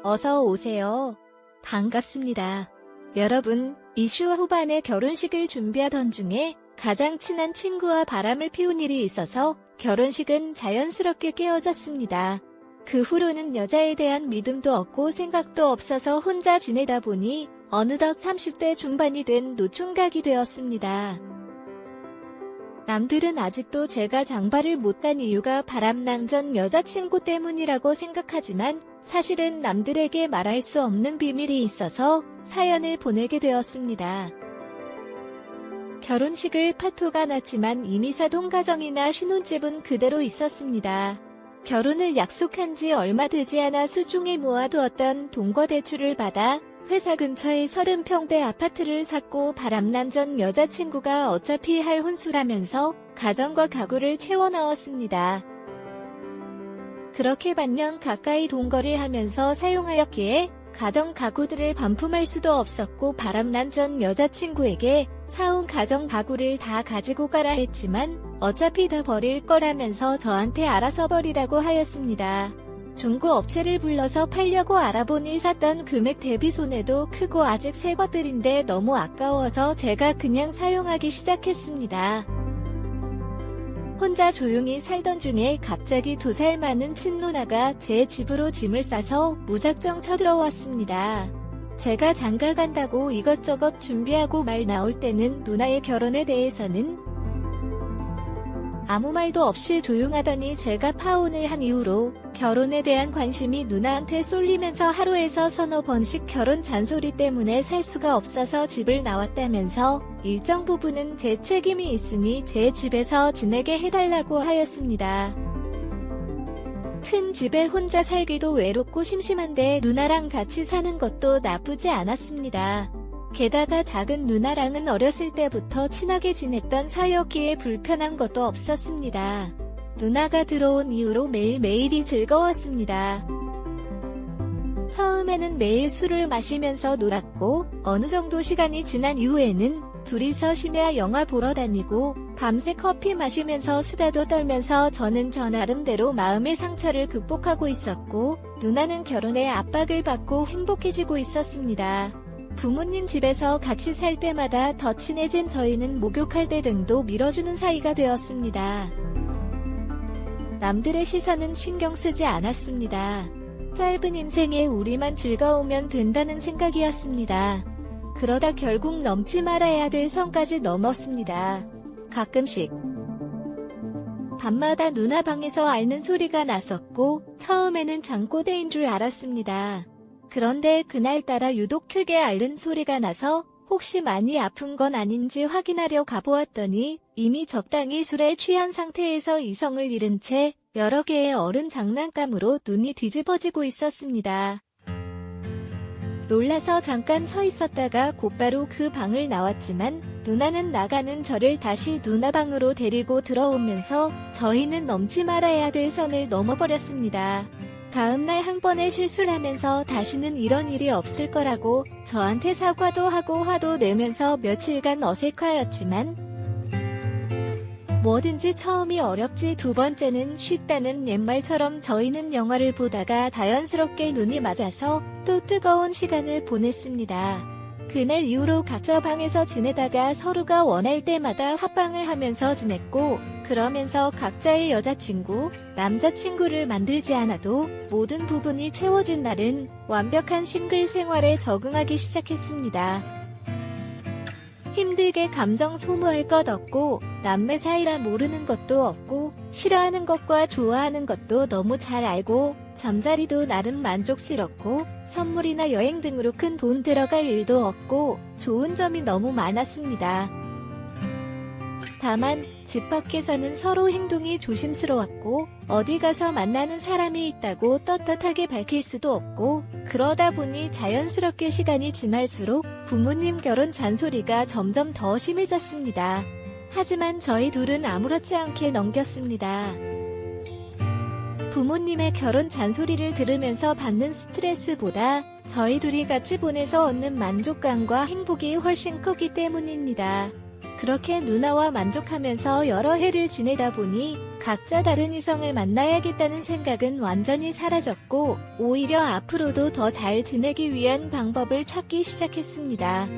어서 오세요. 반갑습니다. 여러분, 이슈 후반에 결혼식을 준비하던 중에 가장 친한 친구와 바람을 피운 일이 있어서 결혼식은 자연스럽게 깨어졌습니다. 그 후로는 여자에 대한 믿음도 없고 생각도 없어서 혼자 지내다 보니 어느덧 30대 중반이 된 노총각이 되었습니다. 남들은 아직도 제가 장가를 못 간 이유가 바람난 전 여자친구 때문이라고 생각하지만 사실은 남들에게 말할 수 없는 비밀이 있어서 사연을 보내게 되었습니다. 결혼식을 파토가 났지만 이미 사돈 가정이나 신혼집은 그대로 있었습니다. 결혼을 약속한 지 얼마 되지 않아 수중에 모아두었던 동거대출을 받아 회사 근처에 30평대 아파트를 샀고 바람난 전 여자친구가 어차피 할 혼수라면서 가정과 가구를 채워 넣었습니다. 그렇게 반년 가까이 동거를 하면서 사용하였기에 가정 가구들을 반품할 수도 없었고 바람난 전 여자친구에게 사온 가정 가구를 다 가지고 가라 했지만 어차피 다 버릴 거라면서 저한테 알아서 버리라고 하였습니다. 중고업체를 불러서 팔려고 알아보니 샀던 금액 대비 손해도 크고 아직 새 것들인데 너무 아까워서 제가 그냥 사용하기 시작했습니다. 혼자 조용히 살던 중에 갑자기 2살 많은 친누나가 제 집으로 짐을 싸서 무작정 쳐들어왔습니다. 제가 장가 간다고 이것저것 준비하고 말 나올 때는 누나의 결혼에 대해서는 아무 말도 없이 조용하더니 제가 파혼을 한 이후로 결혼에 대한 관심이 누나한테 쏠리면서 하루에서 서너 번씩 결혼 잔소리 때문에 살 수가 없어서 집을 나왔다면서 일정 부분은 제 책임이 있으니 제 집에서 지내게 해달라고 하였습니다. 큰 집에 혼자 살기도 외롭고 심심한데 누나랑 같이 사는 것도 나쁘지 않았습니다. 게다가 작은 누나랑은 어렸을 때부터 친하게 지냈던 사이였기에 불편한 것도 없었습니다. 누나가 들어온 이후로 매일매일이 즐거웠습니다. 처음에는 매일 술을 마시면서 놀았고 어느 정도 시간이 지난 이후에는 둘이서 심야 영화 보러 다니고 밤새 커피 마시면서 수다도 떨면서 저는 저 나름대로 마음의 상처를 극복하고 있었고 누나는 결혼에 압박을 받고 행복해지고 있었습니다. 부모님 집에서 같이 살 때마다 더 친해진 저희는 목욕할 때 등도 밀어주는 사이가 되었습니다. 남들의 시선은 신경 쓰지 않았습니다. 짧은 인생에 우리만 즐거우면 된다는 생각이었습니다. 그러다 결국 넘지 말아야 될 선까지 넘었습니다. 가끔씩 밤마다 누나 방에서 앓는 소리가 났었고 처음에는 잠꼬대인 줄 알았습니다. 그런데 그날따라 유독 크게 앓는 소리가 나서 혹시 많이 아픈 건 아닌지 확인하려 가보았더니 이미 적당히 술에 취한 상태에서 이성을 잃은 채 여러 개의 어른 장난감으로 눈이 뒤집어지고 있었습니다. 놀라서 잠깐 서 있었다가 곧바로 그 방을 나왔지만 누나는 나가는 저를 다시 누나 방으로 데리고 들어오면서 저희는 넘지 말아야 될 선을 넘어버렸습니다. 다음날 한 번의 실수를 하면서 다시는 이런 일이 없을 거라고 저한테 사과도 하고 화도 내면서 며칠간 어색하였지만 뭐든지 처음이 어렵지 두 번째는 쉽다는 옛말처럼 저희는 영화를 보다가 자연스럽게 눈이 맞아서 또 뜨거운 시간을 보냈습니다. 그날 이후로 각자 방에서 지내다가 서로가 원할 때마다 합방을 하면서 지냈고 그러면서 각자의 여자친구, 남자친구를 만들지 않아도 모든 부분이 채워진 날은 완벽한 싱글 생활에 적응하기 시작했습니다. 힘들게 감정 소모할 것 없고 남매 사이라 모르는 것도 없고 싫어하는 것과 좋아하는 것도 너무 잘 알고 잠자리도 나름 만족스럽고 선물이나 여행 등으로 큰 돈 들어갈 일도 없고 좋은 점이 너무 많았습니다. 다만 집 밖에서는 서로 행동이 조심스러웠고 어디 가서 만나는 사람이 있다고 떳떳하게 밝힐 수도 없고 그러다 보니 자연스럽게 시간이 지날수록 부모님 결혼 잔소리가 점점 더 심해졌습니다. 하지만 저희 둘은 아무렇지 않게 넘겼습니다. 부모님의 결혼 잔소리를 들으면서 받는 스트레스보다 저희 둘이 같이 보내서 얻는 만족감과 행복이 훨씬 크기 때문입니다. 그렇게 누나와 만족하면서 여러 해를 지내다 보니 각자 다른 이성을 만나야겠다는 생각은 완전히 사라졌고 오히려 앞으로도 더 잘 지내기 위한 방법을 찾기 시작했습니다.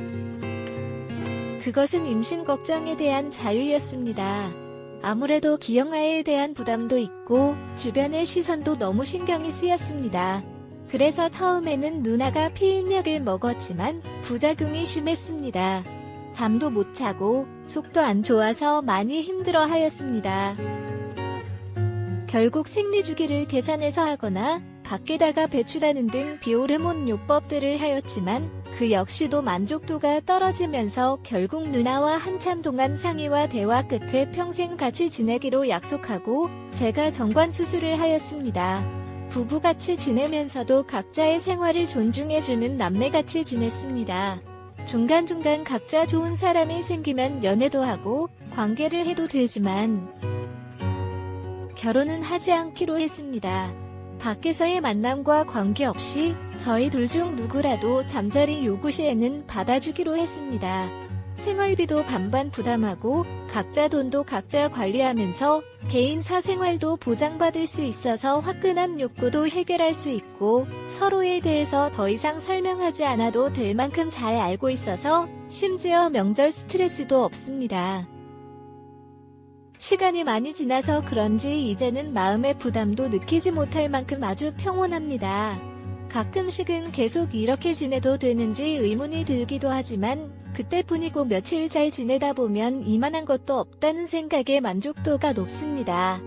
그것은 임신 걱정에 대한 자유였습니다. 아무래도 기형아에 대한 부담도 있고 주변의 시선도 너무 신경이 쓰였습니다. 그래서 처음에는 누나가 피임약을 먹었지만 부작용이 심했습니다. 잠도 못 자고 속도 안 좋아서 많이 힘들어 하였습니다. 결국 생리주기를 계산해서 하거나 밖에다가 배출하는 등 비호르몬 요법들을 하였지만 그 역시도 만족도가 떨어지면서 결국 누나와 한참 동안 상의와 대화 끝에 평생 같이 지내기로 약속하고 제가 정관수술을 하였습니다. 부부같이 지내면서도 각자의 생활을 존중해주는 남매같이 지냈습니다. 중간중간 각자 좋은 사람이 생기면 연애도 하고 관계를 해도 되지만 결혼은 하지 않기로 했습니다. 밖에서의 만남과 관계없이 저희 둘 중 누구라도 잠자리 요구 시에는 받아주기로 했습니다. 생활비도 반반 부담하고 각자 돈도 각자 관리하면서 개인 사생활도 보장받을 수 있어서 화끈한 욕구도 해결할 수 있고 서로에 대해서 더 이상 설명하지 않아도 될 만큼 잘 알고 있어서 심지어 명절 스트레스도 없습니다. 시간이 많이 지나서 그런지 이제는 마음의 부담도 느끼지 못할 만큼 아주 평온합니다. 가끔씩은 계속 이렇게 지내도 되는지 의문이 들기도 하지만 그때뿐이고 며칠 잘 지내다 보면 이만한 것도 없다는 생각에 만족도가 높습니다.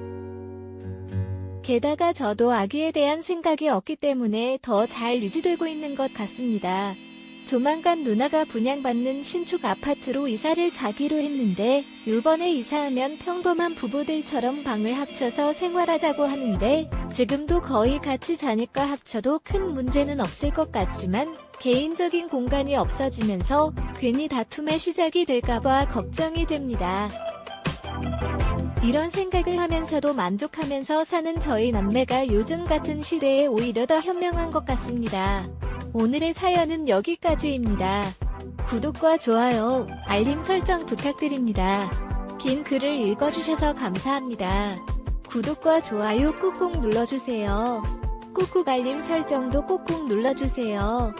게다가 저도 아기에 대한 생각이 없기 때문에 더 잘 유지되고 있는 것 같습니다. 조만간 누나가 분양받는 신축 아파트로 이사를 가기로 했는데 이번에 이사하면 평범한 부부들처럼 방을 합쳐서 생활하자고 하는데 지금도 거의 같이 자니까 합쳐도 큰 문제는 없을 것 같지만 개인적인 공간이 없어지면서 괜히 다툼의 시작이 될까봐 걱정이 됩니다. 이런 생각을 하면서도 만족하면서 사는 저희 남매가 요즘 같은 시대에 오히려 더 현명한 것 같습니다. 오늘의 사연은 여기까지입니다. 구독과 좋아요, 알림 설정 부탁드립니다. 긴 글을 읽어주셔서 감사합니다. 구독과 좋아요 꾹꾹 눌러주세요. 꾹꾹 알림 설정도 꾹꾹 눌러주세요.